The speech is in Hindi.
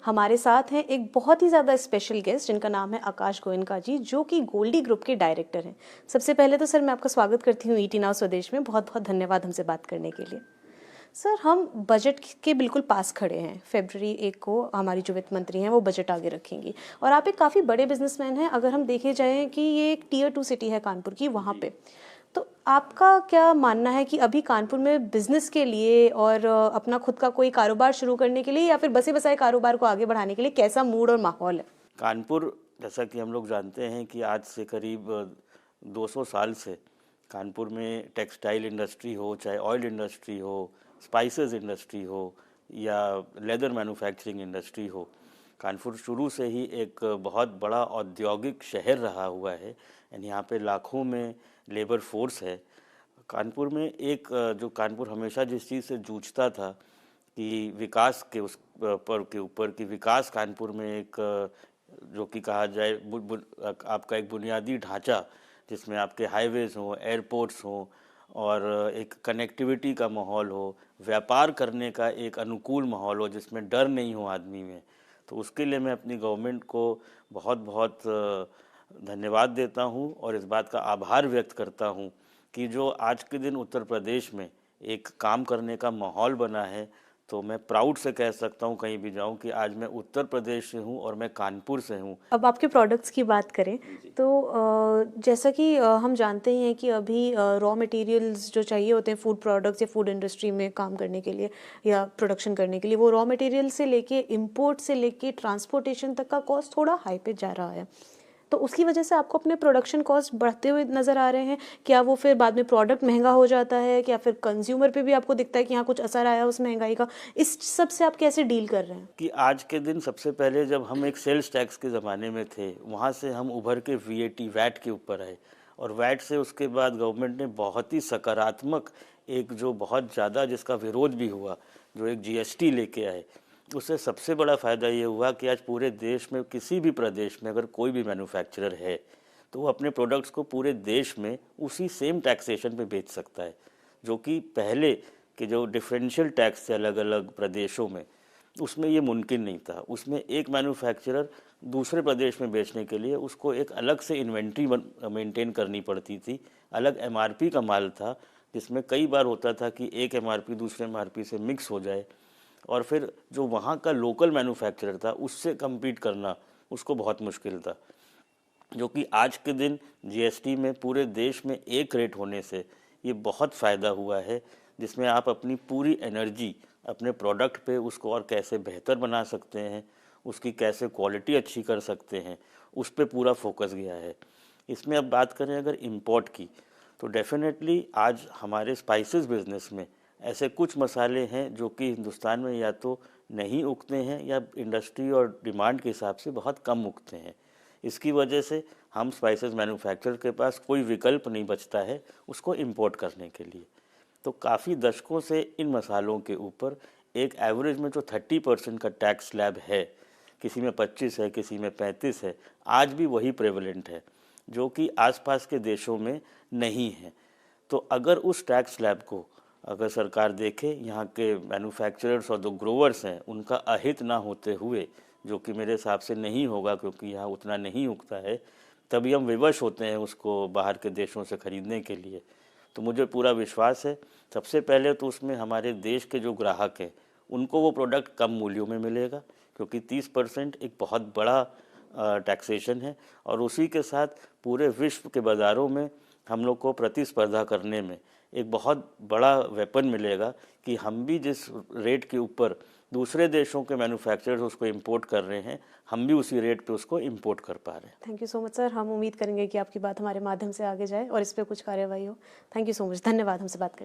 हमारे साथ हैं एक बहुत ही ज़्यादा स्पेशल गेस्ट जिनका नाम है आकाश गोयनका जी, जो कि गोल्डी ग्रुप के डायरेक्टर हैं। सबसे पहले तो सर मैं आपका स्वागत करती हूँ ईटी नाउ स्वदेश में। बहुत बहुत धन्यवाद हमसे बात करने के लिए। सर हम बजट के बिल्कुल पास खड़े हैं। फरवरी 1 को हमारी जो वित्त मंत्री हैं वो बजट आगे रखेंगी और आप एक काफ़ी बड़े बिजनेसमैन हैं। अगर हम देखे जाएँ कि ये एक टियर 2 सिटी है कानपुर की, वहाँ पे तो आपका क्या मानना है कि अभी कानपुर में बिजनेस के लिए और अपना खुद का कोई कारोबार शुरू करने के लिए या फिर बसे बसाए कारोबार को आगे बढ़ाने के लिए कैसा मूड और माहौल है? कानपुर, जैसा कि हम लोग जानते हैं कि आज से करीब 200 साल से कानपुर में टेक्सटाइल इंडस्ट्री हो, चाहे ऑयल इंडस्ट्री हो, स्पाइसेस इंडस्ट्री हो या लेदर मैन्युफैक्चरिंग इंडस्ट्री हो, कानपुर शुरू से ही एक बहुत बड़ा औद्योगिक शहर रहा हुआ है। एंड यहाँ पे लाखों में लेबर फोर्स है। कानपुर में एक जो कानपुर हमेशा जिस चीज़ से जूझता था कि विकास के उस पर के ऊपर कि विकास कानपुर में एक जो कि कहा जाए आपका एक बुनियादी ढांचा जिसमें आपके हाईवेज़ हों, एयरपोर्ट्स हों और एक कनेक्टिविटी का माहौल हो, व्यापार करने का एक अनुकूल माहौल हो जिसमें डर नहीं हो आदमी में। तो उसके लिए मैं अपनी गवर्नमेंट को बहुत बहुत धन्यवाद देता हूं और इस बात का आभार व्यक्त करता हूं कि जो आज के दिन उत्तर प्रदेश में एक काम करने का माहौल बना है। तो मैं प्राउड से कह सकता हूँ कहीं भी जाऊँ कि आज मैं उत्तर प्रदेश से हूँ और मैं कानपुर से हूँ। अब आपके प्रोडक्ट्स की बात करें तो जैसा कि हम जानते ही हैं कि अभी रॉ मटेरियल्स जो चाहिए होते हैं फूड प्रोडक्ट्स या फूड इंडस्ट्री में काम करने के लिए या प्रोडक्शन करने के लिए, वो रॉ मटेरियल से लेके इंपोर्ट से लेके ट्रांसपोर्टेशन तक का कॉस्ट थोड़ा हाई पे जा रहा है। तो उसकी वजह से आपको अपने प्रोडक्शन कॉस्ट बढ़ते हुए नज़र आ रहे हैं? क्या वो फिर बाद में प्रोडक्ट महंगा हो जाता है, क्या फिर कंज्यूमर पे भी आपको दिखता है कि हाँ कुछ असर आया उस महंगाई का? इस सब से आप कैसे डील कर रहे हैं? कि आज के दिन सबसे पहले जब हम एक सेल्स टैक्स के ज़माने में थे, वहाँ से हम उभर के वीएटी वैट के ऊपर आए और वैट से उसके बाद गवर्नमेंट ने बहुत ही सकारात्मक एक जो बहुत ज़्यादा जिसका विरोध भी हुआ, जो एक जीएसटी लेके आए। उससे सबसे बड़ा फ़ायदा ये हुआ कि आज पूरे देश में किसी भी प्रदेश में अगर कोई भी मैन्युफैक्चरर है तो वो अपने प्रोडक्ट्स को पूरे देश में उसी सेम टैक्सेशन पे बेच सकता है, जो कि पहले के जो डिफरेंशियल टैक्स थे अलग अलग प्रदेशों में उसमें ये मुमकिन नहीं था। उसमें एक मैन्युफैक्चरर दूसरे प्रदेश में बेचने के लिए उसको एक अलग से इन्वेंट्री मेंटेन करनी पड़ती थी, अलग एमआरपी का माल था जिसमें कई बार होता था कि एक एमआरपी दूसरे एमआरपी से मिक्स हो जाए और फिर जो वहाँ का लोकल मैन्युफैक्चरर था उससे कम्पीट करना उसको बहुत मुश्किल था। जो कि आज के दिन जीएसटी में पूरे देश में एक रेट होने से ये बहुत फ़ायदा हुआ है, जिसमें आप अपनी पूरी एनर्जी अपने प्रोडक्ट पे उसको और कैसे बेहतर बना सकते हैं, उसकी कैसे क्वालिटी अच्छी कर सकते हैं, उस पे पूरा फोकस गया है। इसमें अब बात करें अगर इंपोर्ट की, तो डेफिनेटली आज हमारे स्पाइसेस बिजनेस में ऐसे कुछ मसाले हैं जो कि हिंदुस्तान में या तो नहीं उगते हैं या इंडस्ट्री और डिमांड के हिसाब से बहुत कम उगते हैं। इसकी वजह से हम स्पाइसेस मैन्युफैक्चरर के पास कोई विकल्प नहीं बचता है उसको इंपोर्ट करने के लिए। तो काफ़ी दशकों से इन मसालों के ऊपर एक एवरेज में जो 30% का टैक्स स्लैब है, किसी में 25 है, किसी में 35 है, आज भी वही प्रेवलेंट है जो कि आसपास के देशों में नहीं है। तो अगर उस टैक्स स्लैब को अगर सरकार देखे, यहाँ के मैन्युफैक्चरर्स और जो ग्रोवर्स हैं उनका अहित ना होते हुए, जो कि मेरे हिसाब से नहीं होगा क्योंकि यहाँ उतना नहीं उगता है, तभी हम विवश होते हैं उसको बाहर के देशों से ख़रीदने के लिए। तो मुझे पूरा विश्वास है सबसे पहले तो उसमें हमारे देश के जो ग्राहक हैं उनको वो प्रोडक्ट कम मूल्यों में मिलेगा, क्योंकि 30% एक बहुत बड़ा टैक्सेशन है और उसी के साथ पूरे विश्व के बाज़ारों में हम लोग को प्रतिस्पर्धा करने में एक बहुत बड़ा वेपन मिलेगा कि हम भी जिस रेट के ऊपर दूसरे देशों के मैन्युफैक्चरर्स उसको इंपोर्ट कर रहे हैं, हम भी उसी रेट पे उसको इंपोर्ट कर पा रहे हैं। Thank you so much sir. हम उम्मीद करेंगे कि आपकी बात हमारे माध्यम से आगे जाए और इस पर कुछ कार्यवाही हो। थैंक यू सो मच, धन्यवाद हमसे बात करने के लिए।